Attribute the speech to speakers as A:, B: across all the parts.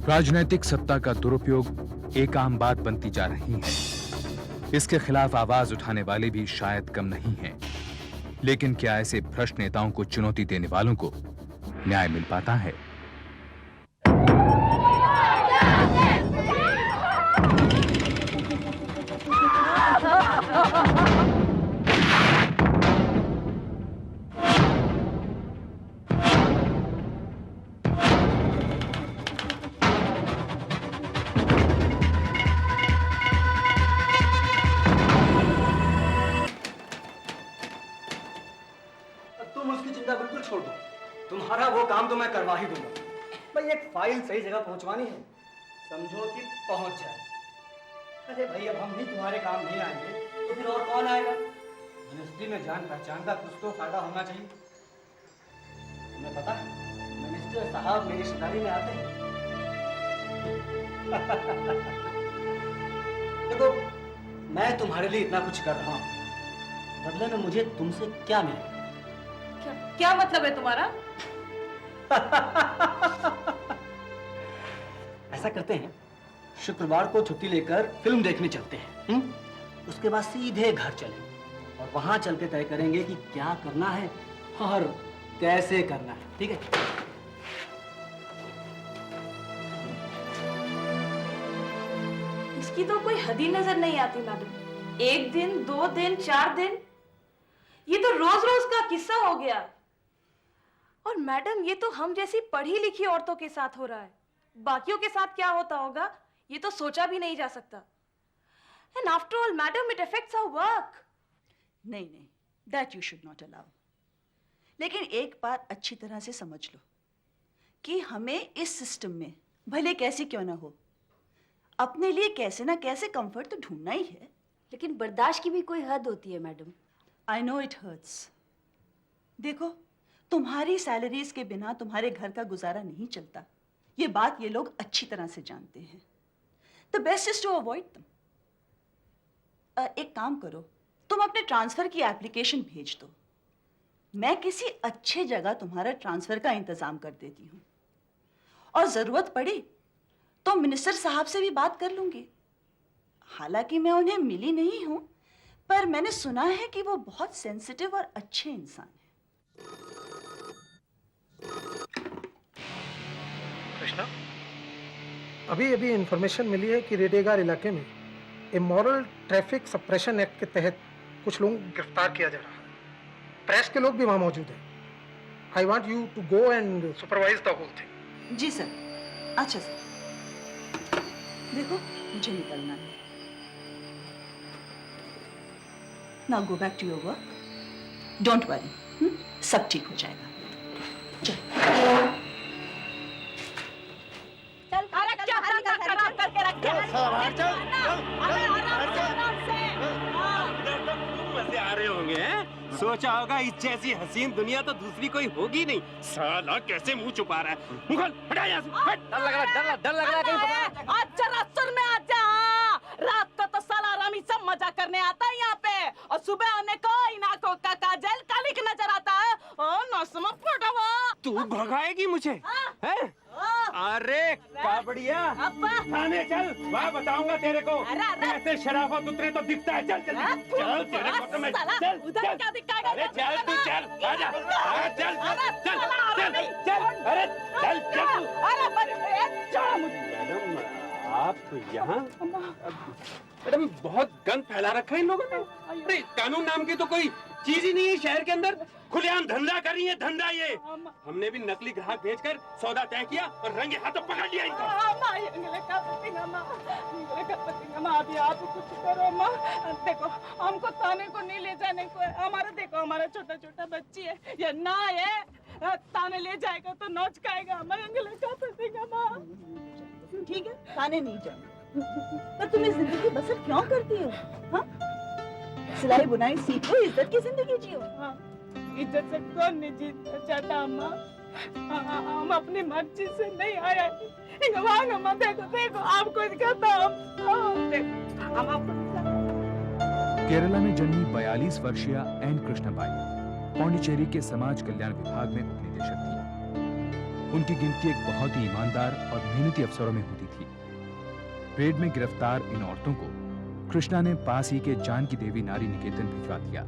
A: राजनैतिक सत्ता का दुरुपयोग एक आम बात बनती जा रही है। इसके खिलाफ आवाज उठाने वाले भी शायद कम नहीं हैं। लेकिन क्या ऐसे भ्रष्ट नेताओं को चुनौती देने वालों को न्याय मिल पाता है?
B: तुम उसकी चिंता बिल्कुल छोड़ दो। तुम्हारा वो काम तो मैं करवा ही दूंगा। भाई एक फाइल सही जगह पहुंचवानी है, समझो कि पहुंच जाए। अरे भाई अब हम भी तुम्हारे काम नहीं आएंगे तो फिर और कौन आएगा? मिनिस्ट्री में जान पहचान का कुछ तो फायदा होना चाहिए। तुम्हें पता है मिनिस्टर साहब मेरी रिश्तेदारी में आते हैं। देखो मैं तुम्हारे लिए इतना कुछ कर रहा हूँ, बदले में मुझे तुमसे क्या मिलेगा?
C: क्या मतलब है तुम्हारा?
B: ऐसा करते हैं, शुक्रवार को छुट्टी लेकर फिल्म देखने चलते हैं। उसके बाद सीधे घर चलेंगे और वहां चल के तय करेंगे कि क्या करना है और कैसे करना है। ठीक है?
C: इसकी तो कोई हद ही नजर नहीं आती मैडम। 1 दिन, 2 दिन, 4 दिन, ये तो रोज रोज का किस्सा हो गया। और मैडम ये तो हम जैसी पढ़ी लिखी औरतों के साथ हो रहा है। बाकियों के साथ क्या होता होगा ये तो सोचा भी नहीं जा सकता। And after all madam it affects our work.
D: नहीं नहीं, that you should not allow. लेकिन एक बात अच्छी तरह से समझ लो कि हमें इस सिस्टम में भले कैसी क्यों ना हो, अपने लिए कैसे ना कैसे कंफर्ट तो ढूंढना ही है।
E: लेकिन बर्दाश्त की भी कोई हद होती है madam.
D: I know it hurts. देखो तुम्हारी सैलरीज के बिना तुम्हारे घर का गुजारा नहीं चलता, ये बात ये लोग अच्छी तरह से जानते हैं। The best is to avoid them. एक काम करो, तुम अपने ट्रांसफर की एप्लीकेशन भेज दो, मैं किसी अच्छे जगह तुम्हारा ट्रांसफर का इंतजाम कर देती हूँ। और जरूरत पड़ी तो मिनिस्टर साहब से भी बात कर लूंगी। हालांकि मैं उन्हें मिली नहीं हूं, पर मैंने सुना है कि वो बहुत सेंसिटिव और अच्छे इंसान हैं।
F: कृष्णा, अभी अभी इंफॉर्मेशन मिली है कि रेडेगार इलाके में इमोरल ट्रैफिक सप्रेशन एक्ट के तहत कुछ लोग गिरफ्तार किया जा रहा है। प्रेस के लोग भी वहां मौजूद हैं। I want you to go and supervise the whole thing.
D: जी सर। अच्छा सर, देखो मुझे निकलना है। Now go back to your work. Don't worry, सब ठीक हो जाएगा। चल
G: मजे आ रहे होंगे हैं? सोचा होगा इस जैसी हसीन दुनिया तो दूसरी कोई होगी नहीं। साला कैसे मुंह छुपा रहा है? मुंह खोल, हटा यहाँ से। हट। डर लग रहा है कहीं पकड़ा।
C: अच्छा रास्ते में आजा। रात को तो साला रामी सब मजा करने आता है यहाँ पे, और सुबह आने को इन आंखों का काजल कालिक नजर आता है। नौसमा फटा हुआ।
G: तू भगाएगी मुझे? हैं? अरे काबड़िया, थाने चल, वहाँ बताऊंगा तेरे को। ऐसे शराफत उतरे तो दिखता है। चल चल चल, तेरे को तो मैं चल
C: उधर क्या दिखाएगा?
G: अरे चल तू, चल आजा, चल चल चल चल, अरे चल चल तू। मैडम आप यहाँ? मैडम बहुत गंद फैला रखा है इन लोगों ने। अरे कानून नाम की तो कोई चीज ही नहीं है शहर के अंदर। खुलेआम धंधा कर रही है, धंधा ये। हमने भी नकली ग्राहक भेजकर सौदा तय किया और रंगे हाथों पकड़ लिया इनको।
C: अभी आप कुछ करो माँ। देखो हमको थाने को नहीं ले जाने को है। हमारा देखो, हमारा छोटा छोटा बच्ची है, ये ना है थाने ले जाएगा तो नोच खाएगा। हमारे अंगले का पड़ेगा माँ।
D: ठीक है, थाने नहीं जाना, पर तुम इस जिंदगी बसर क्यों करती हो? हाँ? सिलाई बुनाई सीखो, इज्जत की जिंदगी जियो।
C: इज्जत से कौन नहीं जीतना चाहता अम्मा? हम अपनी मर्जी से नहीं आया। देखो देखो आपको दिखाता हम
A: केरला में जन्मी 42 वर्षीय एन कृष्णबाई पौंडीचेरी के समाज कल्याण विभाग में उपनिदेशक थी। उनकी गिनती एक बहुत ही ईमानदार और मेहनती अफसरों में होती थी। रेड में गिरफ्तार इन औरतों को कृष्णा ने पास ही के जानकी देवी नारी निकेतन भिजवा दिया।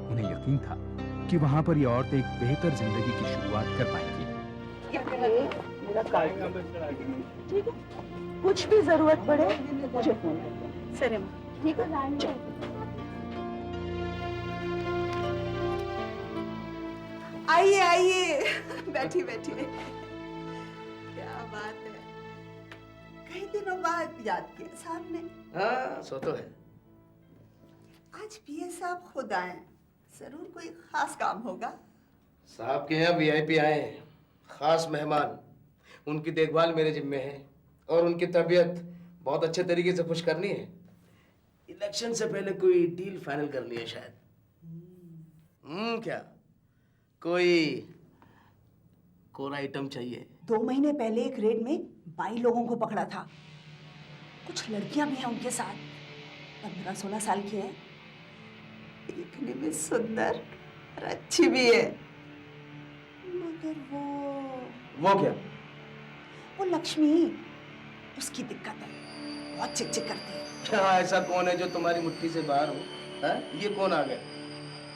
A: उन्हें यकीन था कि वहां पर ये औरतें एक बेहतर जिंदगी की शुरुआत कर पाएंगी।
D: मेरा कार्ड ठीक है, कुछ भी जरूरत पड़े मुझे फोन कर। सरे ठीक है।
H: आइए आइए, बैठिए बैठिए। क्या बात है, कई दिनों बाद याद किया साहब ने।
I: हाँ, सो तो है।
H: आज पीए साहब खुद आए, जरूर कोई खास काम होगा।
I: साहब के यहाँ वीआईपी आए हैं, खास मेहमान। उनकी देखभाल मेरे जिम्मे है और उनकी तबीयत बहुत अच्छे तरीके से खुश करनी है। इलेक्शन से पहले कोई डील फाइनल करनी है शायद। क्या कोई कोर आइटम चाहिए?
H: 2 महीने पहले एक रेड में 22 लोगों को पकड़ा था। कुछ लड़कियां भी हैं उनके साथ, 15-16 साल की है, देखने में सुंदर और अच्छी भी है। मगर
I: वो क्या?
H: वो लक्ष्मी, उसकी दिक्कत है, बहुत चिक-चिक करती है।
I: क्या ऐसा कौन है जो तुम्हारी मुट्ठी से बाहर हो? है? ये कौन आ गया?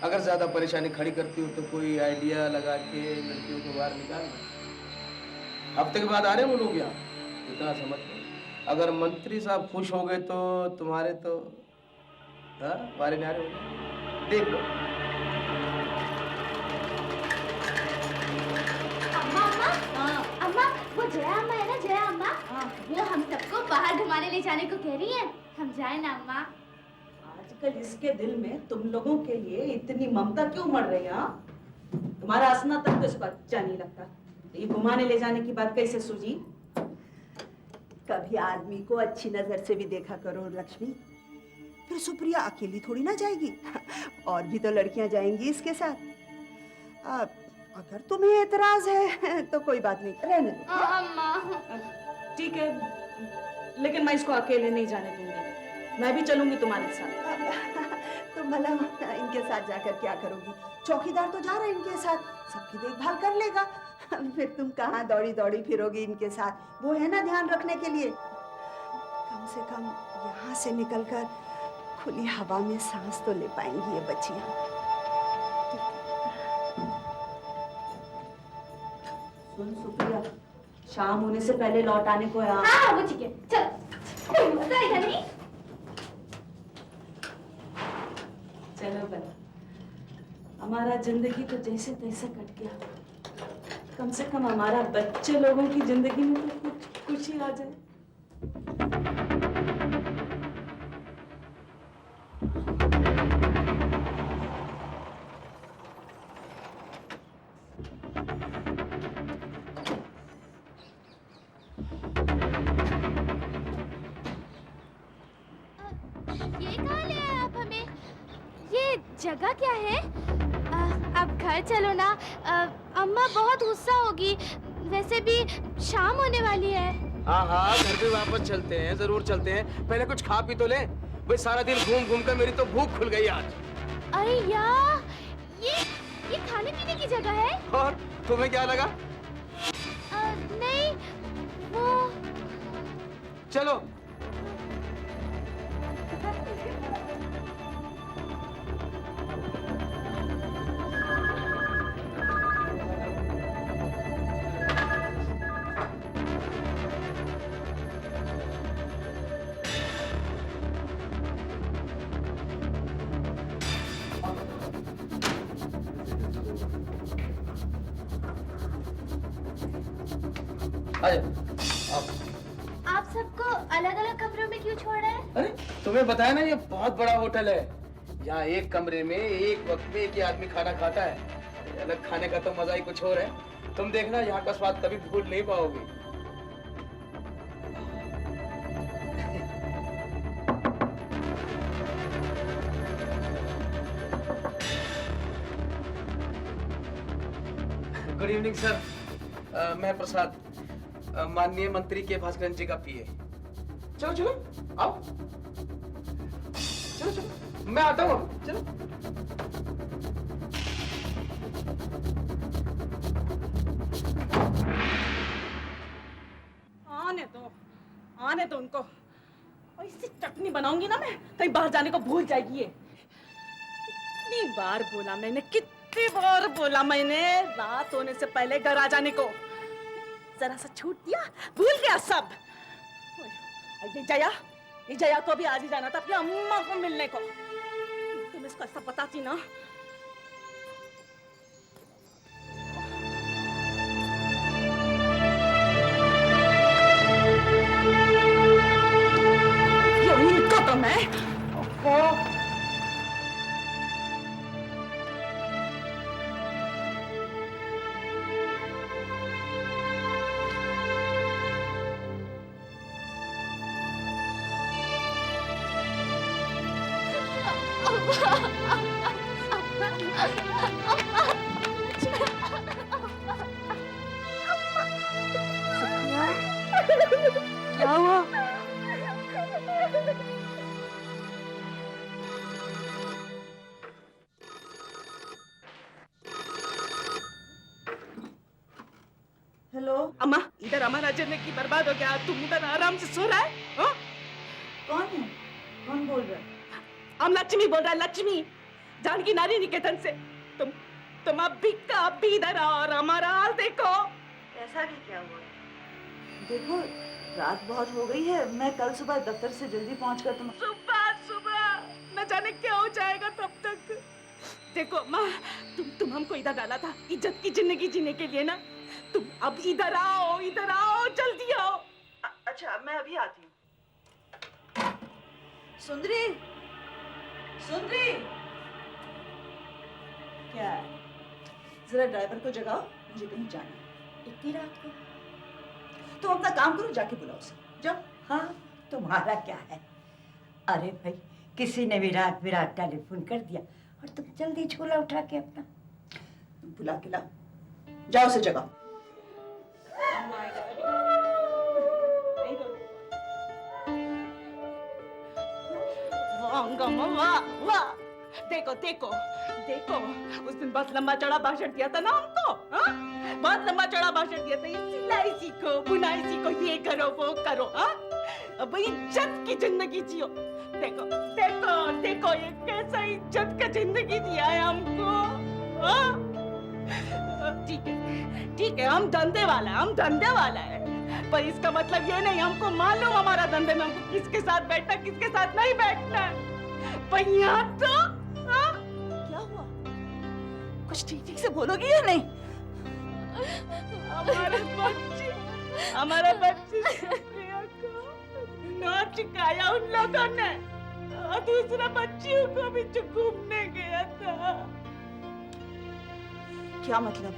I: अगर ज्यादा परेशानी खड़ी करती हो तो कोई आइडिया लगा के लड़कियों को बाहर निकाल दो। हफ्ते के बाद आ रहे हैं वो लोग यहाँ, इतना समझ लो। अगर मंत्री साहब खुश हो गए तो तुम्हारे तो बारे न्यारे हो गए। देख लो।
J: अम्मा, वो जया अम्मा है ना, जया अम्मा, वो हम सबको बाहर घुमाने ले जाने को कह रही है। हम जाए ना अम्मा?
D: आजकल इसके दिल में तुम लोगों के लिए इतनी ममता क्यों मर रही है? तुम्हारा हंसना तक तो इसको अच्छा नहीं लगता। ये घुमाने ले जाने की बात कैसे सूझी?
H: कभी आदमी को अच्छी नजर से भी देखा करो लक्ष्मी। फिर सुप्रिया अकेली थोड़ी ना जाएगी, और भी तो लड़कियां जाएंगी इसके साथ। अगर तुम्हें एतराज है तो कोई बात नहीं, रहने दो।
J: अम्मा
D: ठीक है, लेकिन मैं इसको अकेले नहीं जाने दूंगी। मैं भी चलूंगी तुम्हारे साथ।
H: तुम भला इनके साथ जाकर क्या करोगी? चौकीदार तो जा रहा है इनके साथ, सबकी देखभाल कर लेगा। फिर तुम कहाँ दौड़ी दौड़ी फिरोगी इनके साथ? वो है ना ध्यान रखने के लिए। कम से कम यहाँ से निकलकर खुली हवा में सांस तो ले पाएंगी ये बच्चियाँ।
D: सुन सुप्रिया, शाम होने से पहले लौट आने को है।
J: हाँ वो ठीक है, चलो। मजा आएगा नहीं?
D: चलो भला, हमारा जिंदगी तो जैसे तैसे कट गया, कम से कम हमारा बच्चे लोगों की जिंदगी में तो कुछ खुशी आ जाए।
J: ये कहाँ ले आए आप हमें? ये जगह क्या है? अब घर चलो ना, अम्मा बहुत गुस्सा होगी। वैसे भी शाम होने वाली है।
I: हाँ हाँ, घर पे वापस चलते हैं, जरूर चलते हैं। पहले कुछ खा पी तो ले। भाई सारा दिन घूम घूम कर मेरी तो भूख खुल गई आज।
J: अरे यार, ये खाने पीने की जगह है।
I: और तुम्हें क्या लगा?
J: नहीं, वो
I: चलो।
J: आप सबको अलग अलग कमरों में क्यों छोड़ रहे हैं?
I: अरे तुम्हें बताया ना, ये बहुत बड़ा होटल है। यहाँ एक कमरे में एक वक्त में एक ही आदमी खाना खाता है। अलग खाने का तो मजा ही कुछ और है। तुम देखना, यहाँ का स्वाद कभी भूल नहीं पाओगे। गुड इवनिंग सर, मैं प्रसाद, माननीय मंत्री के भास्कर जी का पीए। चलो चलो आओ, चलो चलो मैं आता हूँ। चलो।
K: आने दो उनको। और इससे चटनी बनाऊंगी ना मैं, कहीं बाहर जाने को भूल जाएगी ये। कितनी बार बोला मैंने रात होने से पहले घर आ जाने को। जरा सा छूट दिया, भूल गया सब। ये जया को भी आज ही जाना था अपनी अम्मा को मिलने को। तुम इसको ऐसा बताती ना। ये उनको तो मैं
D: क्या हुआ?
H: हेलो,
K: अम्मा, इधर हमारा जिंदगी बर्बाद हो गया, तुम इधर आराम से सो रहा है? हाँ?
H: कौन है? कौन बोल रहा है?
K: हम लक्ष्मी बोल रहा है, लक्ष्मी, जानकी नारी निकेतन से। तुम अभी का अभी इधर आओ और हमारा हाल देखो।
D: ऐसा भी क्या हुआ? देखो, रात बहुत हो गई है, मैं कल सुबह दफ्तर से जल्दी पहुंचकर
K: सुबह न जाने क्या हो जाएगा तब तक। देखो माँ, तुम हमको इधर डाला था इज्जत की जिंदगी जीने के लिए ना। तुम अब इधर आओ, जल्दी आओ।
D: अच्छा, मैं अभी आती हूँ। सुंदरी, क्या है? जरा ड्राइवर को जगाओ, मुझे कहीं जाना है।
H: इतनी रात को?
D: तुम अपना काम करो, जाके बुलाओ उसे। जाओ।
H: हाँ, तुम्हारा क्या है? अरे भाई, किसी ने भी रात बिरात टेलीफोन कर दिया और तुम जल्दी झोला उठा के अपना
D: बुला के लाओ, जाओ उसे जगाओ।
K: वाह, देखो, उस दिन बहुत लंबा चौड़ा भाषण दिया था ना हमको, हाँ? बहुत लंबा चौड़ा भाषण दिया था, ये सिलाई सीखो, बुनाई सीखो, ये करो, वो करो, हाँ? अब इज्जत की जिंदगी जियो। देखो, ये कैसा इज्जत का जिंदगी दिया है हमको, हाँ? ठीक है, हम धंधे वाला है, पर इसका मतलब ये नहीं हमको मालूम हमारा धंधे में हमको किसके साथ बैठना, किसके साथ नहीं बैठना है। पर यहाँ तो, हाँ?
D: क्या हुआ? कुछ ठीक से बोलोगी या नहीं?
K: हमारे बच्चे नाच गाया उन लोगों ने, और दूसरा बच्चियों को भी जो घूमने गया था।
D: क्या मतलब?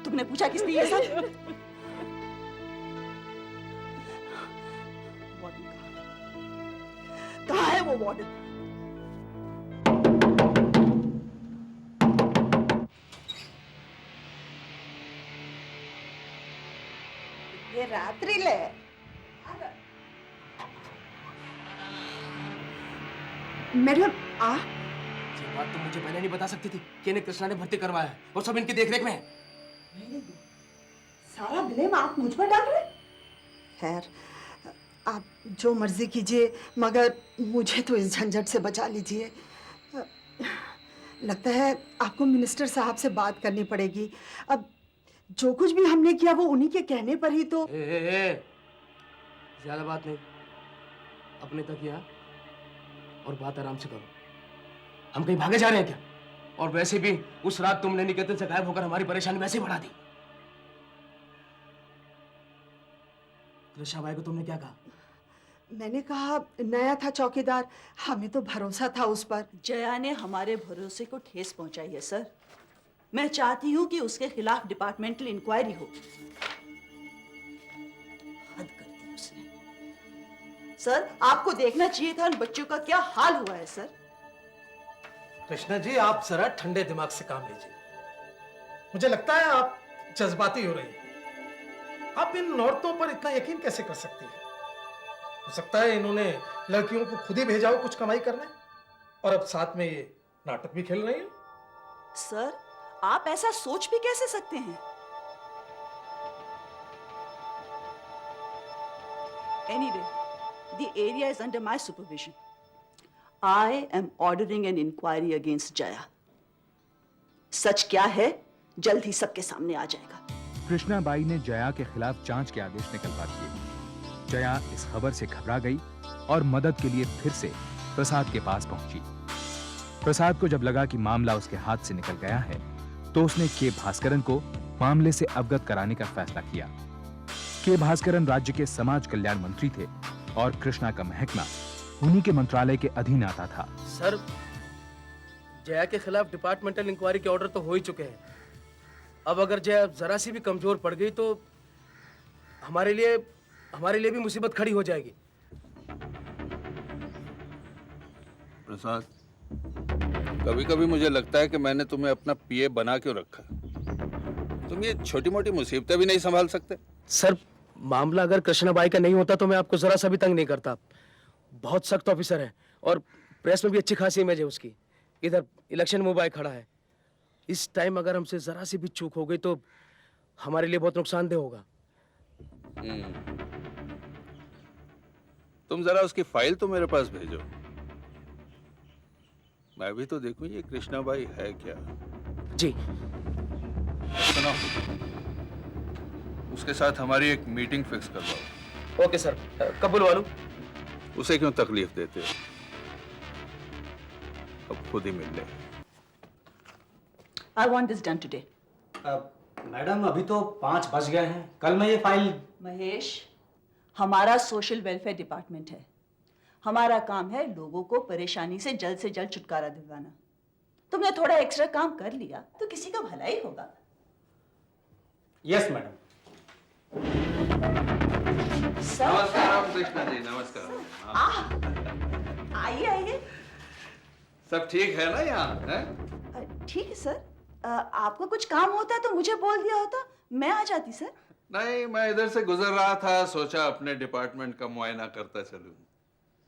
D: तुमने पूछा किस लिए ये सब? कहाँ है वो वार्डन?
H: ये रात्रि ले। मैडम,
I: ये बात तुम मुझे पहले नहीं बता सकती थी कि इन्हें कृष्णा ने भर्ती करवाया है और सब इनकी देखरेख में है।
H: सारा ब्लेम आप मुझ पर डाल रहे? खैर, आप जो मर्जी कीजिए, मगर मुझे तो इस झंझट से बचा लीजिए। लगता है आपको मिनिस्टर साहब से बात करनी पड़ेगी। अब जो कुछ भी हमने किया वो उन्हीं के कहने पर ही तो।
I: ज्यादा बात नहीं, अपने तक यहाँ और बात आराम से करो। हम कहीं भागे जा रहे हैं क्या? और वैसे भी उस रात तुमने निकेतन से गायब होकर हमारी परेशानी वैसे ही बढ़ा दी। कृष्णा भाई को तुमने क्या कहा?
H: मैंने कहा नया था चौकीदार, हमें तो भरोसा था उस पर।
D: जया ने हमारे भरोसे को ठेस पहुंचाई है सर। मैं चाहती हूं कि उसके खिलाफ डिपार्टमेंटल इंक्वायरी हो। हद कर दी उसने। सर, आपको देखना चाहिए था उन बच्चों का क्या हाल हुआ है सर।
F: कृष्णा जी, आप जरा ठंडे दिमाग से काम लीजिए। मुझे लगता है आप जज्बाती हो रही हैं। आप इन औरतों पर इतना यकीन कैसे कर सकती हैं? हो सकता है इन्होंने लड़कियों को खुद ही भेजा हो कुछ कमाई करने, और अब साथ में ये नाटक भी खेल रही हैं।
D: सर, आप ऐसा सोच भी कैसे सकते हैं? Anyway, the area is under my supervision. I am ordering an inquiry against Jaya. सच क्या है जल्द ही सबके सामने आ जाएगा।
A: कृष्णा बाई ने जया के खिलाफ जांच के आदेश निकलवा दिए। जया इस खबर से घबरा गई और मदद के लिए फिर से प्रसाद के पास पहुंची। प्रसाद को जब लगा कि मामला उसके हाथ से निकल गया है, तो उसने के भास्करन को मामले से अवगत कराने का फैसला किया। के भास्करन राज्य के समाज कल्याण मंत्री थे और कृष्णा का महकमा उन्हीं के मंत्रालय के अधीन आता था।
I: सर, जया के खिलाफ डिपार्टमेंटल इंक्वायरी के ऑर्डर तो हो ही चुके हैं। अब अगर जया जरा सी भी कमजोर पड़ गई तो हमारे लिए भी मुसीबत खड़ी हो जाएगी।
L: प्रसाद, कभी-कभी मुझे लगता है कि मैंने तुम्हें अपना पीए बना क्यों रखा। तुम ये छोटी-मोटी मुसीबतें भी नहीं संभाल सकते।
I: सर, मामला अगर कृष्णाबाई का नहीं होता तो मैं आपको जरा सा भी तंग नहीं करता। बहुत सख्त ऑफिसर है और प्रेस में भी अच्छी खासी इमेज है उसकी। इधर इलेक्शन में बाई खड़ा है। इस टाइम अगर हमसे जरा सी भी चूक हो गई तो हमारे लिए बहुत नुकसानदेह होगा।
L: तुम जरा उसकी फाइल तो मेरे पास भेजो, मैं भी तो देखूं ये कृष्णाबाई है क्या।
I: जी।
L: सुनो, उसके साथ हमारी एक मीटिंग फिक्स करवाओ।
I: ओके सर, कब बुलवा लूं?
L: उसे क्यों तकलीफ देते हो, अब खुद ही मिल ले।
D: I want this done today.
B: Madam, अभी तो 5 बज गए हैं। कल मैं ये फाइल।
D: महेश, हमारा सोशल वेलफेयर डिपार्टमेंट है। हमारा काम है लोगों को परेशानी से जल्द छुटकारा दिलवाना। तुमने थोड़ा एक्स्ट्रा काम कर लिया तो किसी का भला ही होगा।
B: Yes madam.
L: नमस्कार कृष्णा जी, नमस्कार।
D: आइए आइए।
L: सब ठीक है ना यहाँ?
D: ठीक है सर। आपको कुछ काम होता तो मुझे बोल दिया होता, मैं आ जाती सर।
L: नहीं, मैं इधर से गुजर रहा था, सोचा अपने डिपार्टमेंट का मुआयना करता चलूं।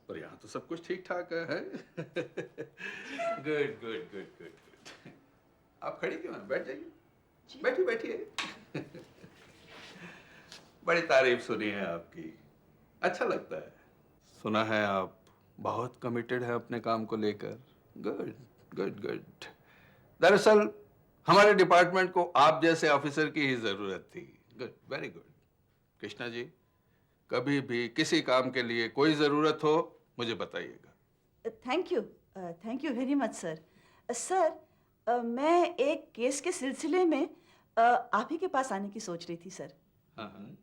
L: पर यहाँ तो सब कुछ ठीक ठाक है। Good good good good good. आप खड़ी क्यों हैं? बैठ जाइए। बैठिए बैठिए। बड़ी तारीफ सुनी है आपकी, अच्छा लगता है। सुना है आप बहुत कमिटेड है अपने काम को लेकर। Good good good. दरअसल हमारे डिपार्टमेंट को आप जैसे ऑफिसर की ही जरूरत थी। Good, very good. Krishna ji, कभी भी किसी काम के लिए कोई जरूरत हो मुझे बताइएगा।
D: Thank you very much sir. Sir, मैं एक केस के सिलसिले में आप ही के पास आने की सोच रही थी सर।
L: हाँ।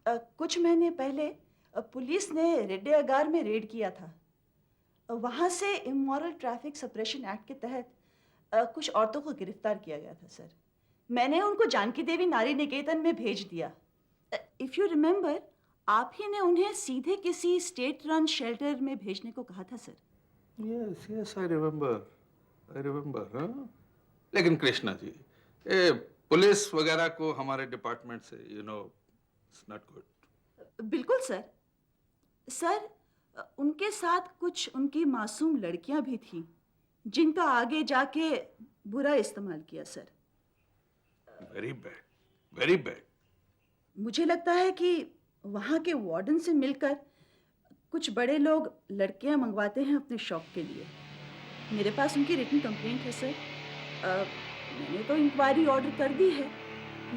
D: कुछ महीने पहले पुलिस ने रेड्डेगार में रेड किया था। वहाँ से इमोरल ट्रैफिक सप्रेशन एक्ट के तहत कुछ औरतों को गिरफ्तार किया गया था सर। मैंने उनको जानकी देवी नारी निकेतन में भेज दिया। इफ यू रिमेम्बर, आप ही ने उन्हें सीधे किसी स्टेट रन शेल्टर में भेजने को कहा था sir.
L: Yes yes, I remember. हाँ, लेकिन कृष्णा जी, ये पुलिस वगैरह को हमारे डिपार्टमेंट से इट्स नॉट गुड।
D: बिल्कुल सर। सर, उनके साथ कुछ उनकी मासूम लड़कियां भी थीं जिनका आगे जाके बुरा इस्तेमाल किया sir.
L: Very bad, very bad.
D: मुझे लगता है कि वहाँ के वार्डन से मिलकर कुछ बड़े लोग लड़कियां मंगवाते हैं अपने शौक के लिए। मेरे पास उनकी रिटन कंप्लेंट है सर। मैंने तो इंक्वायरी ऑर्डर कर दी है,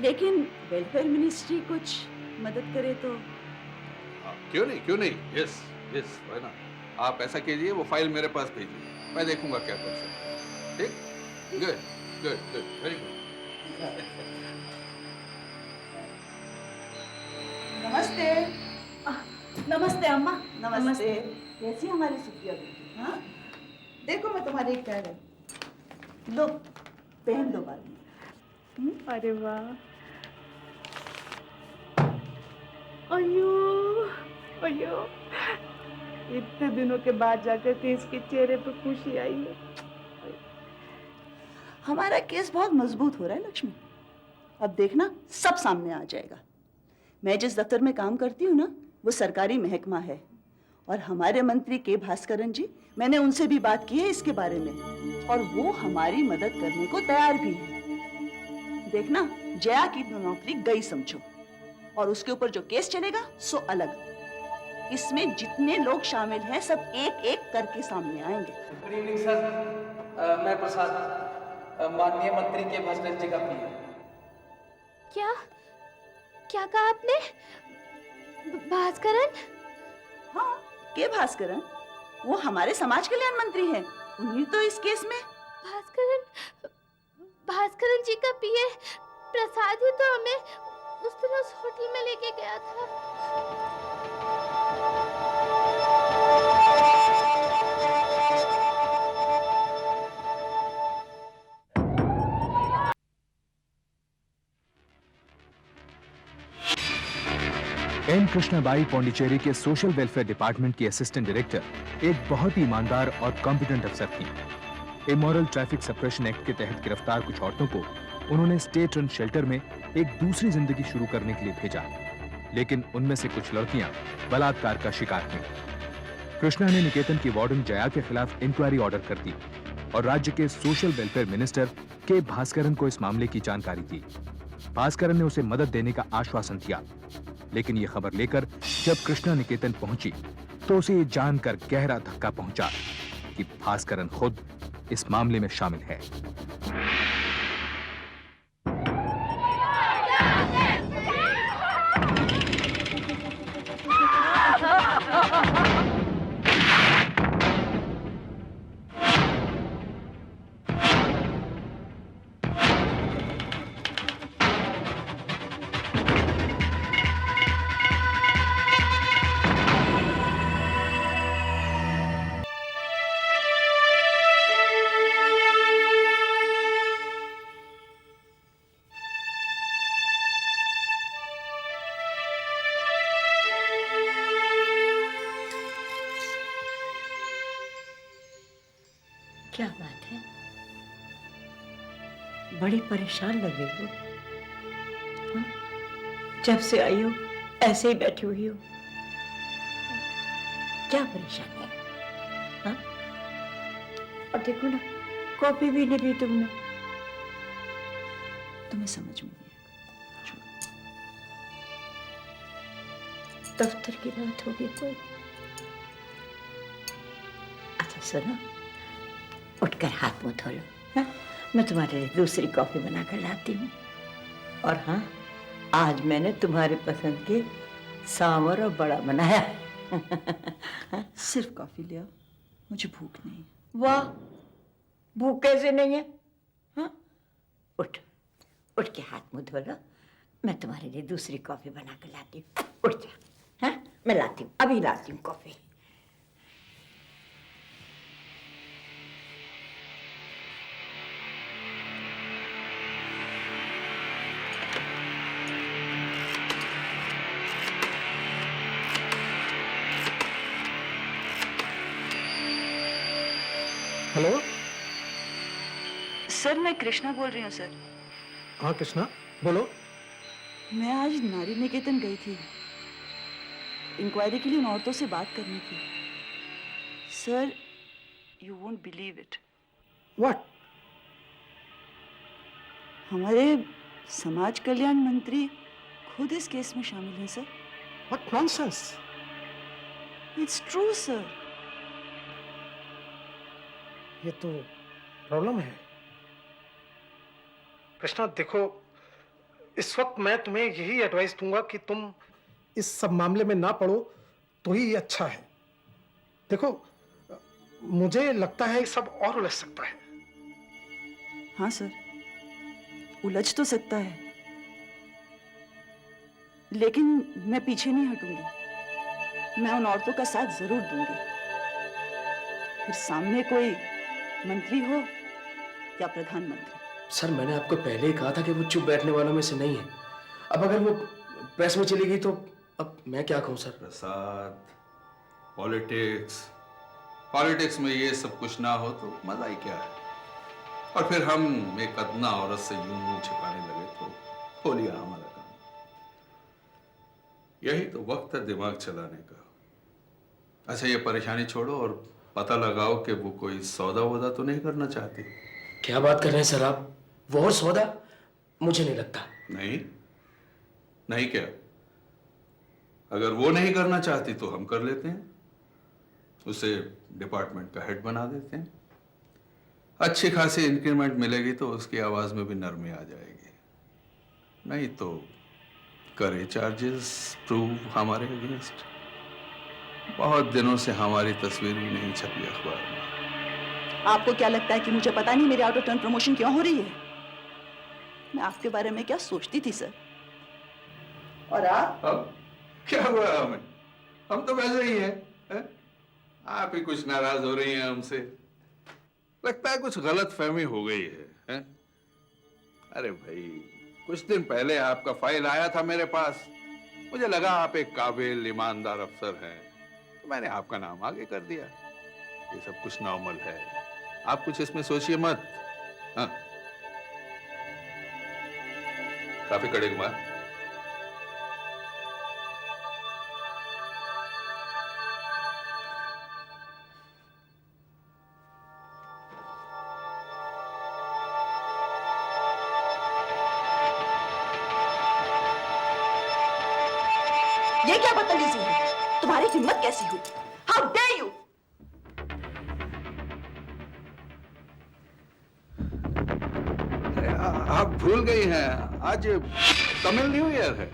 D: लेकिन वेलफेयर मिनिस्ट्री कुछ मदद करे तो।
L: क्यों नहीं। Yes yes, why not. आप ऐसा कीजिए, वो फाइल मेरे पास भेजिए, मैं देखूंगा क्या कर सकता हूँ। ठीक? Good good good, very good.
D: नमस्ते।
K: नमस्ते अम्मा।
D: नमस्ते। कैसी हमारी सुप्रिया बेटी? हाँ, देखो मैं तुम्हारी एक कह रही। लो, पहन लो बाद में।
K: अरे वाह। अयो, इतने दिनों के बाद जाकर के इसके चेहरे पर खुशी आई है।
D: हमारा केस बहुत मजबूत हो रहा है लक्ष्मी। अब देखना, सब सामने आ जाएगा। मैं जिस दफ्तर में काम करती हूँ ना, वो सरकारी महकमा है और हमारे मंत्री के भास्करन जी, मैंने उनसे भी बात की है इसके बारे में और वो हमारी मदद करने को तैयार भी है। देखना, जया की नौकरी गई समझो और उसके ऊपर जो केस चलेगा सो अलग। इसमें जितने लोग शामिल हैं सब एक एक करके सामने आएंगे।
I: गुड इवनिंग सर, मैं प्रसाद, माननीय मंत्री के भास्कर जी का पीए।
J: क्या क्या कहा आपने? भास्करन?
D: हाँ, के भास्करन? वो हमारे समाज कल्याण मंत्री हैं। उन्हीं तो इस केस में।
J: भास्करन जी का पीए प्रसाद ही तो हमें उस दिन उस होटल में लेके गया था।
A: एन कृष्णाबाई पौंडीचेरी के सोशल वेलफेयर डिपार्टमेंट की असिस्टेंट डायरेक्टर एक बहुत ही ईमानदार और कॉम्पिटेंट अफसर थी। इमोरल ट्रैफिक सप्रेशन एक्ट के तहत गिरफ्तार कुछ औरतों को उन्होंने स्टेट रन शेल्टर में एक दूसरी जिंदगी शुरू करने के लिए भेजा, लेकिन उनमें से कुछ लड़कियां बलात्कार का शिकार हुई। कृष्णा ने निकेतन की वार्डन जया के खिलाफ इंक्वायरी ऑर्डर कर दी और राज्य के सोशल वेलफेयर मिनिस्टर के भास्करन को इस मामले की जानकारी दी। भास्करन ने उसे मदद देने का आश्वासन दिया, लेकिन यह खबर लेकर जब कृष्णा निकेतन पहुंची तो उसे ये जानकर गहरा धक्का पहुंचा कि भास्करन खुद इस मामले में शामिल है।
M: क्या बात है? बड़ी परेशान लग रही हो। हाँ? जब से आई हो ऐसे ही बैठी हुई हो। क्या परेशानी है? हाँ? और देखो ना, कॉफी भी नहीं पी तुमने।
D: तुम्हें समझ में नहीं आया।
M: दफ्तर की बात होगी कोई? अच्छा सुनो, उठकर हाथ मुंह धो लो। हाँ? मैं तुम्हारे लिए दूसरी कॉफी बनाकर लाती हूँ। और हाँ, आज मैंने तुम्हारे पसंद के सांभर और बड़ा बनाया। हाँ?
D: सिर्फ कॉफी ले आओ, मुझे भूख नहीं।
M: वाह, भूख कैसे नहीं है? हाँ? उठ उठ के हाथ मुंह धो लो, मैं तुम्हारे लिए दूसरी कॉफी बनाकर लाती हूँ। उठ जा। हाँ? मैं लाती हूँ, अभी लाती हूँ कॉफी।
F: हेलो
D: सर, मैं कृष्णा बोल रही हूँ सर।
F: हाँ कृष्णा, बोलो।
D: मैं आज नारी निकेतन गई थी, इंक्वायरी के लिए उन औरतों से बात करनी थी। Sir, you won't believe it.
F: What?
D: हमारे समाज कल्याण मंत्री खुद इस केस में शामिल हैं sir.
F: What nonsense!
D: It's true sir.
F: ये तो प्रॉब्लम है। कृष्णा देखो, इस वक्त मैं तुम्हें यही एडवाइस दूंगा कि तुम इस सब मामले में ना पड़ो तो ही अच्छा है। देखो, मुझे लगता है ये सब और उलझ सकता है।
D: हाँ सर, उलझ तो सकता है, लेकिन मैं पीछे नहीं हटूंगी। मैं उन औरतों का साथ जरूर दूंगी, फिर सामने कोई मंत्री हो या प्रधानमंत्री।
I: सर, मैंने आपको पहले ही कहा था कि वो चुप बैठने वालों में से नहीं है। अब अगर वो प्रेस में चली गई तो अब मैं क्या कहूँ सर?
L: प्रसाद, पॉलिटिक्स में ये सब कुछ ना हो तो मजा ही क्या है। और फिर हम एक अदना औरत से यूं मुंह छिपाने लगे तो हो लिया हमारा काम। यही तो वक्त है दिमाग चलाने का। अच्छा, ये परेशानी छोड़ो और पता लगाओ कि वो कोई सौदा वोदा तो नहीं करना चाहती।
I: क्या बात कर रहे हैं सर आप? वो और सौदा? मुझे नहीं लगता।
L: नहीं? नहीं क्या? अगर वो नहीं करना चाहती तो हम कर लेते हैं, उसे डिपार्टमेंट का हेड बना देते हैं। अच्छी खासी इंक्रीमेंट मिलेगी तो उसकी आवाज में भी नरमी आ जाएगी। नहीं तो करे चार्जेस प्रूव हमारे अगेंस्ट। बहुत दिनों से हमारी तस्वीर भी नहीं छपी अखबार में।
D: आपको क्या लगता है कि मुझे पता नहीं मेरी आउट ऑफ टर्न प्रमोशन क्यों हो रही है? मैं आपके बारे में क्या सोचती थी सर। और आप?
L: क्या हुआ हमें? हम तो वैसे ही हैं। आप ही कुछ नाराज हो रही हैं हमसे। लगता है कुछ गलत फहमी हो गई है? अरे भाई, कुछ दिन पहले आपका फाइल आया था मेरे पास। मुझे लगा आप एक काबिल ईमानदार अफसर हैं, तो मैंने आपका नाम आगे कर दिया। ये सब कुछ नॉर्मल है, आप कुछ इसमें सोचिए मत। हाँ, काफी कड़े कुमार।
D: ये क्या बदतमीजी है? तुम्हारी हिम्मत कैसी हुई? How dare you!
L: आप भूल गई हैं, आज तमिल न्यू ईयर है।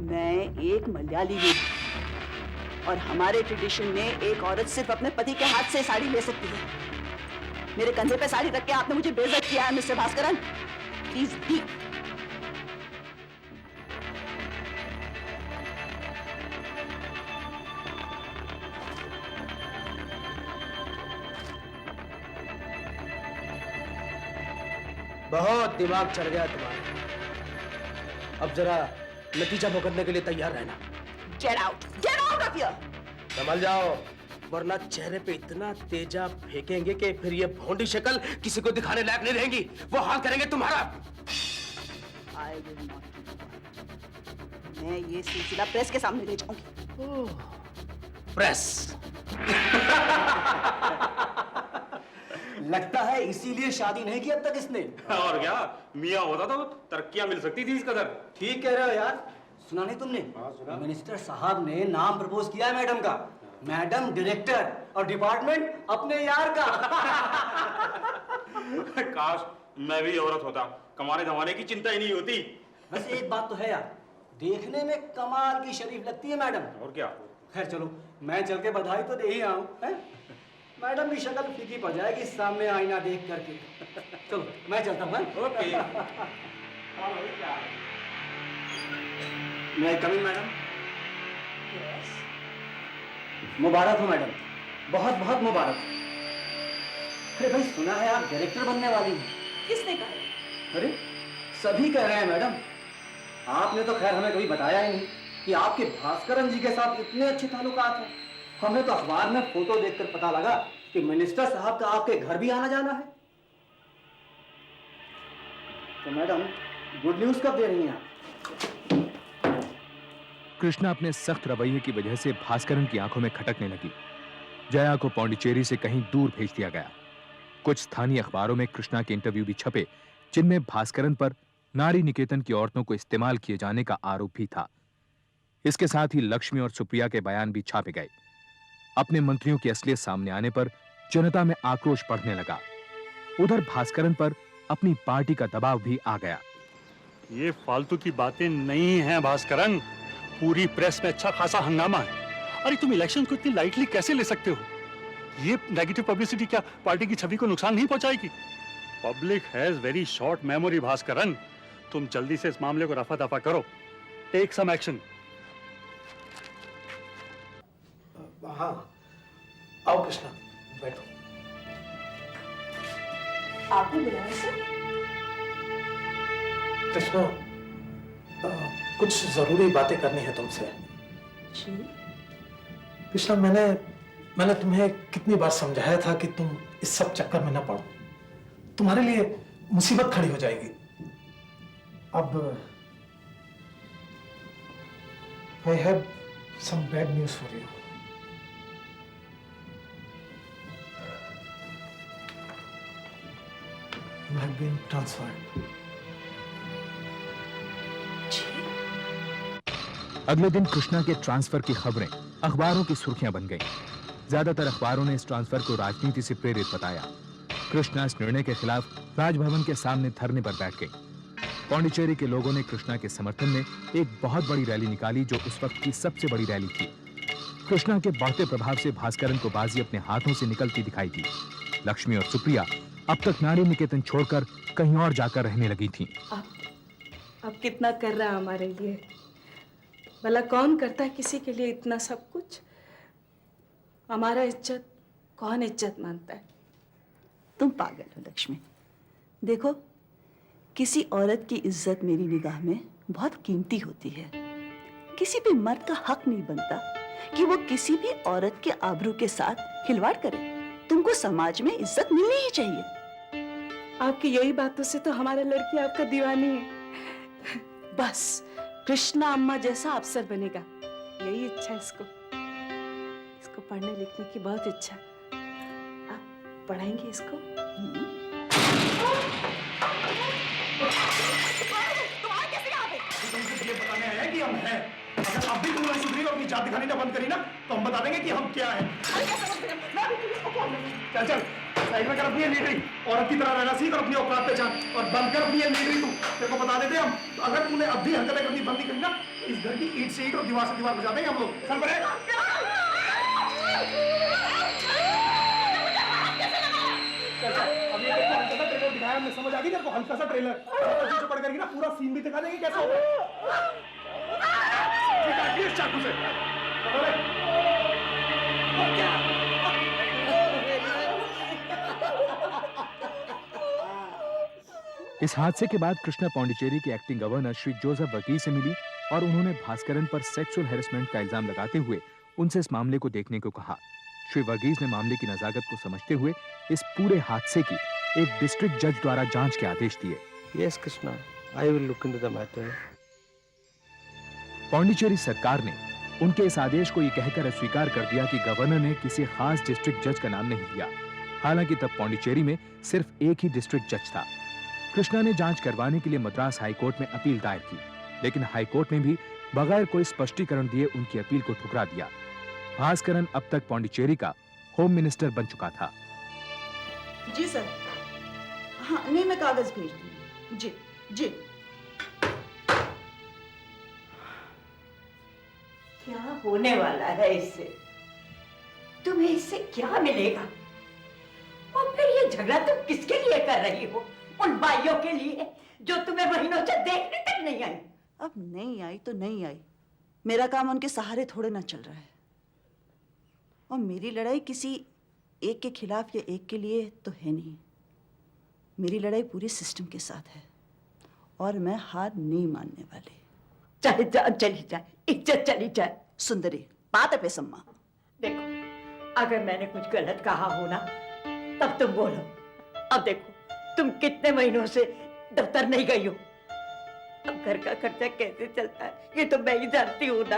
D: मैं एक मलयाली हूँ और हमारे ट्रेडिशन में एक औरत सिर्फ अपने पति के हाथ से साड़ी ले सकती है। मेरे कंधे पे साड़ी रख के आपने मुझे बेइज्जत किया है मिस्टर भास्करन। Please leave.
I: बहुत दिमाग चढ़ गया तुम्हारा। अब जरा नतीजा भुगतने के लिए तैयार रहना।
D: Get out! Get out of here!
I: संभल जाओ, वरना चेहरे पे इतना तेजा फेंकेंगे कि फिर ये भोंडी शक्ल किसी को दिखाने लायक नहीं रहेंगी। वो हाल करेंगे तुम्हारा।
D: I will not keep quiet. मैं ये सिलसिला प्रेस के सामने ले जाऊंगी।
I: प्रेस। लगता है इसीलिए शादी नहीं की अब तक इसने।
G: और क्या, मियाँ होता तो तरक्कियां मिल सकती थी इस कदर।
B: ठीक कह रहे हो यार। सुना नहीं तुमने? मिनिस्टर साहब ने नाम प्रपोज किया है मैडम का। मैडम डायरेक्टर और डिपार्टमेंट अपने यार का।
G: काश मैं भी औरत होता, कमाने धमाने की चिंता ही नहीं होती।
B: वैसे एक बात तो है यार, देखने में कमाल की शरीफ लगती है मैडम।
G: और क्या।
B: खैर चलो, मैं चल के बधाई तो दे ही आऊं। मैडम की शक्ल फीकी पड़ जाएगी सामने आईना देख करके। चलो मैं चलता हूँ।
G: ओके।
B: मैं कमिंग मैडम? मुबारक हो मैडम, बहुत बहुत मुबारक। अरे भाई, सुना है आप डायरेक्टर बनने वाली हैं।
D: किसने कहा?
B: अरे सभी कह रहे हैं मैडम। आपने तो खैर हमें कभी बताया ही नहीं कि आपके भास्करन जी के साथ इतने अच्छे ताल्लुकात हैं। हमें तो अखबार में फोटो देखकर पता लगा कि मिनिस्टर साहब का आपके घर भी आना जाना है। तो मैडम, गुड न्यूज कब दे रही हैं आप?
A: कृष्णा अपने सख्त रवैये की वजह से भास्करन की आंखों में खटकने लगी। जया को पौंडीचेरी से कहीं दूर भेज दिया गया। कुछ स्थानीय अखबारों में कृष्णा के इंटरव्यू भी छपे, जिनमें भास्करन पर नारी निकेतन की औरतों को इस्तेमाल किए जाने का आरोप भी था। इसके साथ ही लक्ष्मी और सुप्रिया के बयान भी छापे गए। अपने मंत्रियों की असलियत सामने आने पर जनता में आक्रोश बढ़ने लगा। उधर भास्करन पर अपनी पार्टी का दबाव भी आ गया।
N: ये फालतू की बातें नहीं हैं भास्करन। पूरी प्रेस में अच्छा खासा हंगामा है। अरे तुम इलेक्शन को इतनी लाइटली कैसे ले सकते हो? ये नेगेटिव पब्लिसिटी क्या पार्टी की छवि को नुकसान नहीं पहुंचाएगी? Public has very short memory Bhaskaran. तुम जल्दी से इस मामले को रफा दफा करो। Take some action.
F: हाँ, आओ कृष्णा, बैठो।
D: आपने बुलाया सर?
F: कृष्णा, कुछ जरूरी बातें करनी है तुमसे।
D: जी?
F: कृष्णा, मैंने तुम्हें कितनी बार समझाया था कि तुम इस सब चक्कर में न पड़ो। तुम्हारे लिए मुसीबत खड़ी हो जाएगी। अब I have some bad news for you. You have been transferred.
A: अगले दिन कृष्णा के ट्रांसफर की खबरें अखबारों की सुर्खियां बन गईं। ज्यादातर अखबारों ने इस ट्रांसफर को राजनीति से प्रेरित बताया। कृष्णा इस निर्णय के खिलाफ राजभवन के सामने धरने पर बैठ गए। पौंडीचेरी के लोगों ने कृष्णा के समर्थन में एक बहुत बड़ी रैली निकाली, जो उस वक्त की सबसे बड़ी रैली थी। कृष्णा के बढ़ते प्रभाव से भास्करन को बाजी अपने हाथों से निकलती दिखाई दी। लक्ष्मी और सुप्रिया अब तक नारी निकेतन छोड़कर कहीं और जाकर रहने लगी थीं।
K: अब कितना कर रहा है हमारे लिए। भला कौन करता है किसी के लिए इतना सब कुछ? हमारा इज्जत कौन इज्जत मानता है?
D: तुम पागल हो लक्ष्मी। देखो, किसी औरत की इज्जत मेरी निगाह में बहुत कीमती होती है। किसी भी मर्द का हक नहीं बनता कि वो किसी भी औरत के आबरू के साथ खिलवाड़ करे। तुमको समाज में इज्जत मिलनी ही चाहिए।
K: आपकी यही बातों से तो हमारा लड़की आपका दीवानी है। बस कृष्णा अम्मा जैसा अफसर बनेगा, यही इच्छा है इसको। इसको पढ़ने लिखने की बहुत इच्छा। आप पढ़ाएंगे इसको?
F: ये बताने आया है कि हम हैं। अगर अब भी तुमने सुधरी और अपनी जात दिखानी ना बंद करी ना, तो हम बता देंगे कि हम क्या हैं। चल चल साइड में कर अपनी लीडरी, औरत की तरह रहना सीख और अपनी औकात पहचान, और बंद कर अपनी लीडरी। तू तेरे को बता देते हम, तो अगर तूने अब भी हरकतें करनी बंद नहीं करी ना, इस घर की ईंट से ईंट और दीवार से दीवार बजा देंगे हम लोग। चल बड़े ट्रेलर दिखाया हमने, समझ आ गई तेरे को? हल्का सा ट्रेलर पढ़ करके ना पूरा सीन भी दिखा देंगे कैसे होगा। चाकू से
A: इस हादसे के बाद कृष्णा पौंडीचेरी के acting governor Shri Joseph Varghese से मिली और उन्होंने भास्करन पर सेक्सुअल हैरेसमेंट का इल्जाम लगाते हुए उनसे इस मामले को देखने को कहा। श्री वर्गीस ने मामले की नजाकत को समझते हुए इस पूरे हादसे की एक डिस्ट्रिक्ट जज द्वारा जांच के आदेश दिए।
I: Yes Krishna, I will look into the matter.
A: Pondicherry सरकार ने उनके इस आदेश को ये कहकर अस्वीकार कर दिया कि गवर्नर ने किसी खास डिस्ट्रिक्ट जज का नाम नहीं लिया। हालांकि तब पौंडीचेरी में सिर्फ एक ही डिस्ट्रिक्ट जज था। कृष्णा ने जांच करवाने के लिए मद्रास हाईकोर्ट में अपील दायर की, लेकिन हाईकोर्ट ने भी बगैर कोई स्पष्टीकरण दिए उनकी अपील को ठुकरा दिया। भास्करन अब तक पौंडीचेरी का होम मिनिस्टर बन चुका था।
D: जी सर। हाँ, नहीं, मैं कागज भेज दूंगी। जी जी।
M: क्या होने वाला है इससे? तुम्हें इससे क्या मिलेगा? और फिर ये झगड़ा तुम किसके लिए कर रही हो? उन बाइयों के लिए जो तुम्हें महीनों से देखने तक नहीं आई।
D: अब नहीं आई तो नहीं आई, मेरा काम उनके सहारे थोड़े ना चल रहा है। और मेरी लड़ाई किसी एक के खिलाफ या एक के लिए तो है नहीं। मेरी लड़ाई पूरे सिस्टम के साथ है और मैं हार नहीं मानने वाली।
M: चाहे जान चली जाए, इज्जत चली जाए।
D: सुंदरी, बात है पेसम्मा।
M: देखो, अगर मैंने कुछ गलत कहा हो ना, तब तुम बोलो। अब देखो, तुम कितने महीनों से दफ्तर नहीं गई हो। अब घर का खर्चा कैसे चलता है ये तो मैं ही जानती हूँ ना।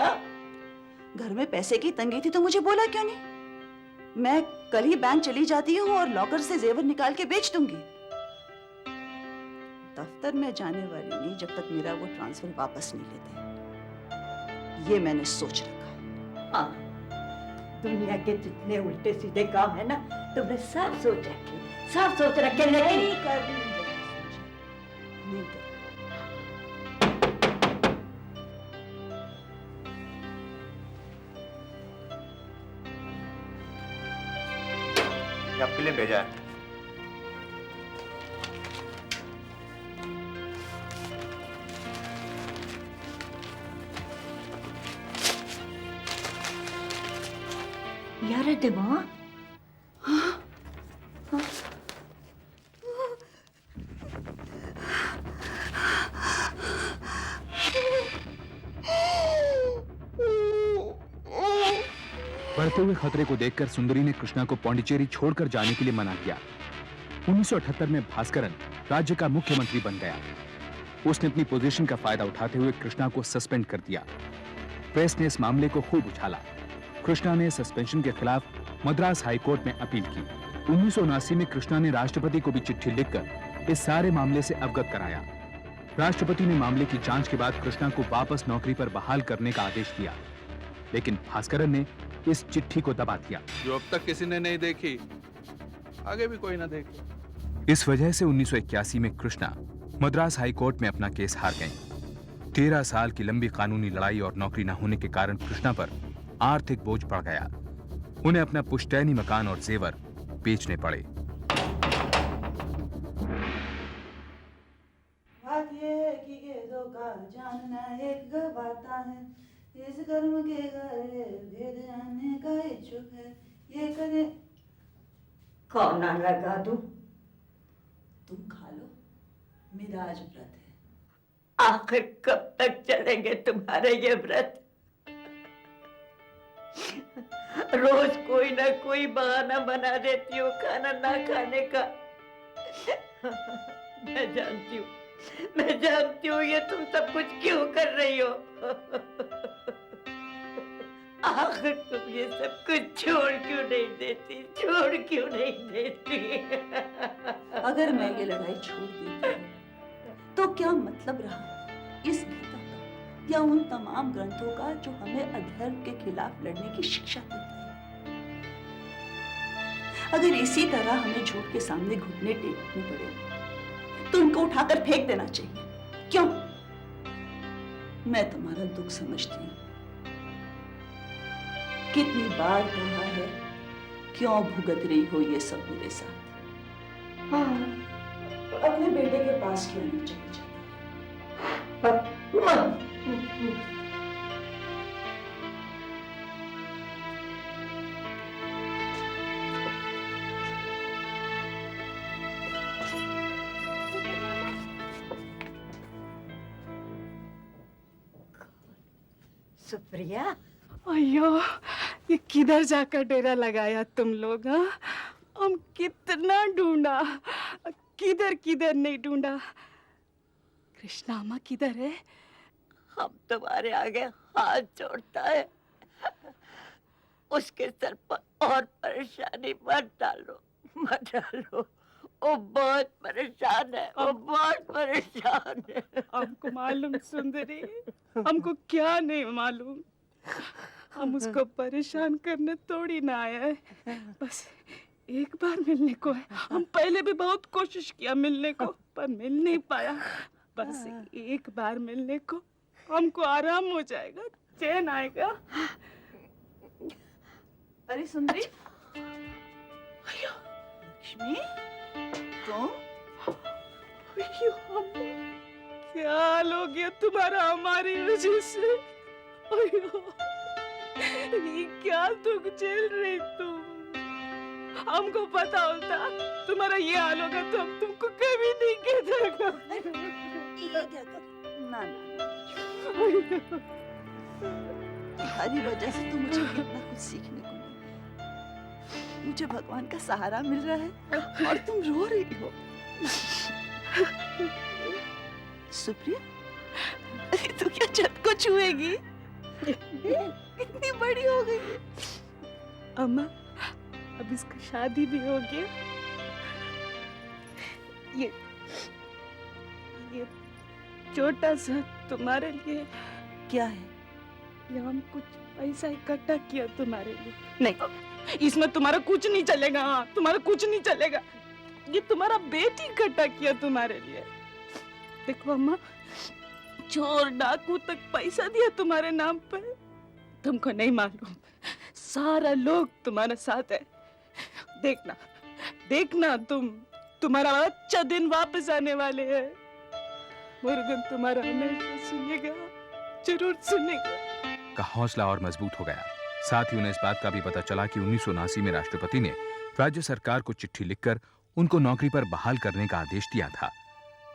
D: घर में पैसे की तंगी थी तो मुझे बोला क्यों नहीं? मैं कल ही बैंक चली जाती हूँ और लॉकर से जेवर निकाल के बेच दूंगी। दफ्तर में जाने वाली नहीं जब तक मेरा वो ट्रांसफर वापस नहीं लेते। ये मैंने सोच रखा।
M: हाँ, दुनिया के जितने उल्टे सीधे काम है ना, तुमने सब सोच रखे, सब सोच रखे, लेकिन
D: नहीं कर रही हूँ, नहीं कर।
O: आपके लिए भेजा है।
M: यार दिमाग।
D: हाँ? हाँ?
A: बढ़ते हुए खतरे को देखकर सुंदरी ने कृष्णा को पौंडीचेरी छोड़कर जाने के लिए मना किया। 1978 में भास्करन राज्य का मुख्यमंत्री बन गया। उसने अपनी पोजीशन का फायदा उठाते हुए कृष्णा को सस्पेंड कर दिया। प्रेस ने इस मामले को खूब उछाला। कृष्णा ने सस्पेंशन के खिलाफ मद्रास हाईकोर्ट में अपील की। 1979 में कृष्णा ने राष्ट्रपति को भी चिट्ठी लिखकर इस सारे मामले से अवगत कराया। राष्ट्रपति ने मामले की जांच के बाद कृष्णा को वापस नौकरी पर बहाल करने का आदेश दिया, लेकिन भास्करन ने इस चिट्ठी को दबा दिया।
L: जो अब तक किसी ने नहीं देखी, आगे भी कोई ना देखे।
A: इस वजह से 1981 में कृष्णा मद्रास हाई कोर्ट में अपना केस हार गईं। 13 साल की लंबी कानूनी लड़ाई और नौकरी न होने के कारण कृष्णा पर आर्थिक बोझ पड़ गया। उन्हें अपना पुश्तैनी मकान और जेवर बेचने पड़े।
D: बात ये है कि गेदों का जानना एक गवाता है, इस कर्म के गहरे भेद जानने का इच्छुक है, ये करे।
M: कौन ना लगा दूं?
D: तुम खा लो, मेरा आज व्रत है।
M: आखिर कब तक चलेंगे तुम्हारे ये व्रत? रोज कोई ना कोई बहाना बना देती हो खाना ना खाने का। मैं जानती हूँ ये तुम सब कुछ क्यों कर रही हो। आखिर तुम ये सब कुछ छोड़ क्यों नहीं देती?
D: अगर मैं ये लड़ाई छोड़ देती हूँ, तो क्या मतलब रहा इस गीता का या उन तमाम ग्रंथों का जो हमें अधर्म के खिलाफ लड़ने की शिक्षा देता है? अगर इसी तरह हमें झूठ के सामने घुटने टेकने पड़े तो उनको उठाकर फेंक देना चाहिए। क्यों? मैं तुम्हारा दुख समझती हूँ। कितनी बार कहा है, क्यों भुगत रही हो ये सब मेरे साथ? हाँ, अपने बेटे के पास क्यों नहीं चली जाती?
M: सुप्रिया,
K: अयो, ये किधर जाकर डेरा लगाया तुम लोग? हाँ, हम कितना ढूंढा, किधर किधर नहीं ढूंढा। कृष्णा अम्मा किधर है?
M: हम तुम्हारे आगे हाथ जोड़ता है, उसके सर पर और परेशानी मत डालो। वो बहुत परेशान है,
K: हमको मालूम सुंदरी, हमको क्या नहीं मालूम। हम उसको परेशान करने थोड़ी ना आया है, बस एक बार मिलने को है। हम पहले भी बहुत कोशिश किया मिलने को, पर मिल नहीं पाया। बस एक बार मिलने को हमको आराम हो जाएगा, चैन आएगा।
D: अरे सुंदरी, लक्ष्मी, तुम?
K: क्या हाल हो गया तुम्हारा हमारी वजह से? ये क्या दुख झेल रही तुम? हमको पता होता तुम्हारा ये हाल होगा तो हम तुमको कभी नहीं कहते।
D: ना तुम्हारी वजह से तो मुझे कितना कुछ सीखने को मिला। मुझे भगवान का सहारा मिल रहा है और तुम रो रही हो। सुप्रिया, तू क्या छत को छुएगी? कितनी बड़ी हो गई है।
K: अम्मा, अब इसकी शादी भी हो गई। ये छोटा सा तुम्हारे लिए।
D: क्या है?
K: ये हम कुछ पैसा इकट्ठा किया तुम्हारे लिए। नहीं, इसमें तुम्हारा कुछ नहीं चलेगा। हाँ, तुम्हारा कुछ नहीं चलेगा। ये तुम्हारा बेटी इकट्ठा किया तुम्हारे लिए। देखो अम्मा, चोर डाकू तक पैसा दिया तुम्हारे नाम पर। तुमको नहीं मालूम, सारा लोग तुम्हारे साथ है। देखना देखना, तुम्हारा अच्छा दिन वापस आने वाले हैं। मुर्गन तुम्हारा हमेशा सुनेगा, जरूर सुनेगा।
A: का हौसला और मजबूत हो गया। साथ ही उन्हें इस बात का भी पता चला कि 1979 में राष्ट्रपति ने राज्य सरकार को चिट्ठी लिखकर उनको नौकरी पर बहाल करने का आदेश दिया था।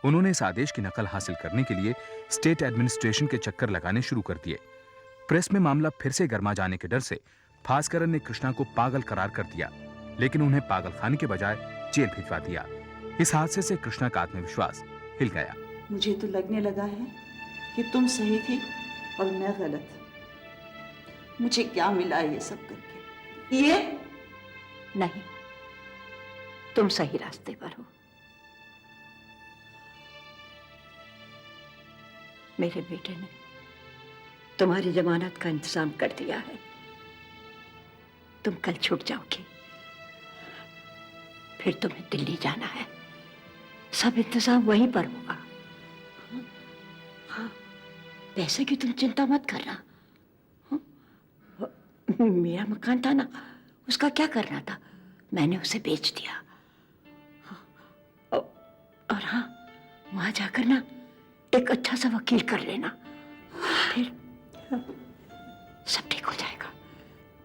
A: उन्होंने इस आदेश की नकल हासिल करने के लिए स्टेट एडमिनिस्ट्रेशन के चक्कर लगाने शुरू कर दिए। प्रेस में मामला फिर से गर्मा जाने के डर से भास्करन ने कृष्णा को पागल करार कर दिया, लेकिन उन्हें पागलखाने के बजाय जेल भिजवा दिया। इस हादसे से कृष्णा का आत्मविश्वास हिल गया।
D: मुझे तो लगने लगा है कि तुम सही थी और मैं गलत। मुझे क्या मिला ये सब करके?
M: ये नहीं, तुम सही रास्ते पर हो। मेरे बेटे ने तुम्हारी जमानत का इंतजाम कर दिया है। तुम कल छूट जाओगी, फिर तुम्हें दिल्ली जाना है। सब इंतजाम वहीं पर होगा। हाँ, पैसे की तुम चिंता मत करना। मेरा मकान था ना, उसका क्या करना था, मैंने उसे बेच दिया। और हाँ, वहां जाकर ना एक अच्छा सा वकील कर लेना, फिर सब ठीक हो जाएगा।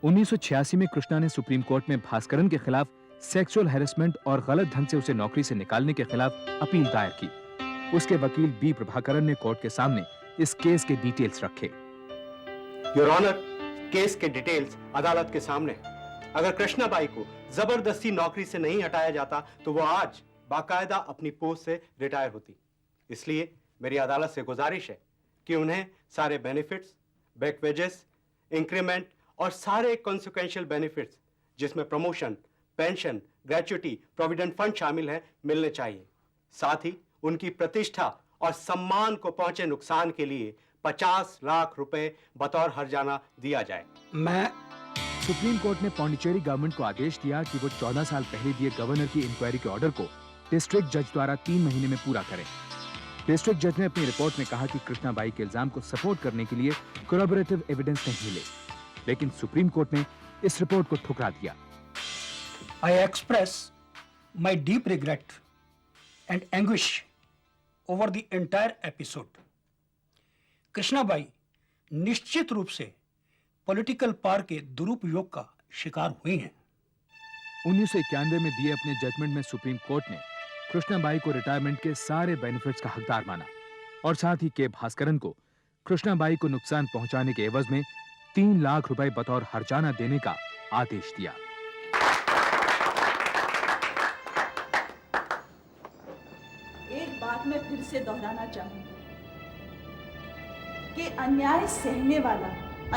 A: 1986 में कृष्णा ने सुप्रीम कोर्ट में भास्करन के खिलाफ सेक्सुअल हैरेसमेंट और गलत ढंग से उसे नौकरी से निकालने के खिलाफ अपील दायर की। उसके वकील बी प्रभाकरन ने कोर्ट के सामने इस केस के डिटेल्स रखे।
O: योर ऑनर, केस के डिटेल्स अदालत के सामने। अगर कृष्णाबाई को जबरदस्ती नौकरी से नहीं हटाया जाता तो वो आज बाकायदा अपनी पोस्ट से रिटायर होती। इसलिए मेरी अदालत से गुजारिश है कि उन्हें सारे बेनिफिट्स, बैक वेजेस, इंक्रीमेंट और सारे कॉन्सिक्वेंशियल बेनिफिट्स जिसमें promotion, pension, gratuity, provident fund शामिल है, मिलने चाहिए। साथ ही उनकी प्रतिष्ठा और सम्मान को पहुंचे नुकसान के लिए 50 लाख रुपए बतौर हर्जाना दिया जाए।
A: सुप्रीम कोर्ट ने पौंडीचेरी गवर्नमेंट को आदेश दिया कि वो 14 साल पहले दिए गवर्नर की इंक्वायरी के ऑर्डर को डिस्ट्रिक्ट जज द्वारा 3 महीने में पूरा करें। डिस्ट्रिक्ट जज ने अपनी रिपोर्ट में कहा कि कृष्णाबाई के इल्जाम को सपोर्ट करने के लिए कोलैबोरेटिव एविडेंस नहीं मिले, लेकिन सुप्रीम कोर्ट ने इस रिपोर्ट को ठुकरा दिया।
B: I express my deep regret and anguish over the entire episode. Krishnabai निश्चित रूप से पॉलिटिकल पावर के दुरुपयोग का शिकार हुई हैं।
A: 1991 में दिए अपने जजमेंट में सुप्रीम कोर्ट ने कृष्णाबाई को रिटायरमेंट के सारे बेनिफिट्स का हकदार माना और साथ ही के भास्करन को कृष्णाबाई को नुकसान पहुंचाने के एवज में 3 लाख रुपए बतौर हर्जाना देने का आदेश दिया।
D: एक बात मैं फिर से दोहराना चाहूंगी कि अन्याय सहने वाला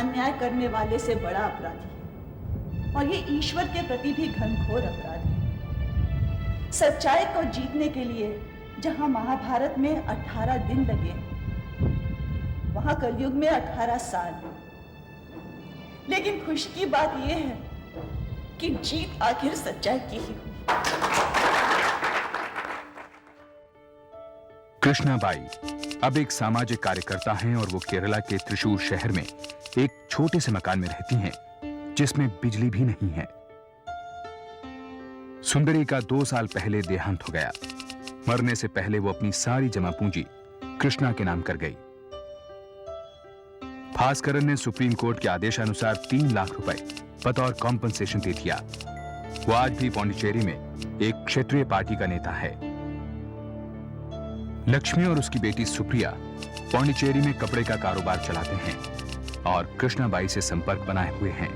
D: अन्याय करने वाले से बड़ा अपराधी है, और ये ईश्वर के प्रति भी घनघोर अपराध है। सच्चाई को जीतने के लिए जहां महाभारत में 18 दिन लगे, वहां कलयुग में 18 साल। लेकिन खुशी की बात यह है कि जीत आखिर सच्चाई की ही हुई।
A: कृष्णाबाई अब एक सामाजिक कार्यकर्ता हैं और वो केरला के त्रिशूर शहर में एक छोटे से मकान में रहती हैं, जिसमें बिजली भी नहीं है। सुंदरी का 2 साल पहले देहांत हो गया। मरने से पहले वो अपनी सारी जमा पूंजी कृष्णा के नाम कर गई। भास्करन ने सुप्रीम कोर्ट के आदेशानुसार 3 लाख रुपए बतौर कॉम्पनसेशन दे दिया। वो आज भी पौंडीचेरी में एक क्षेत्रीय पार्टी का नेता है। लक्ष्मी और उसकी बेटी सुप्रिया पौंडीचेरी में कपड़े का कारोबार चलाते हैं और कृष्णाबाई से संपर्क बनाए हुए हैं।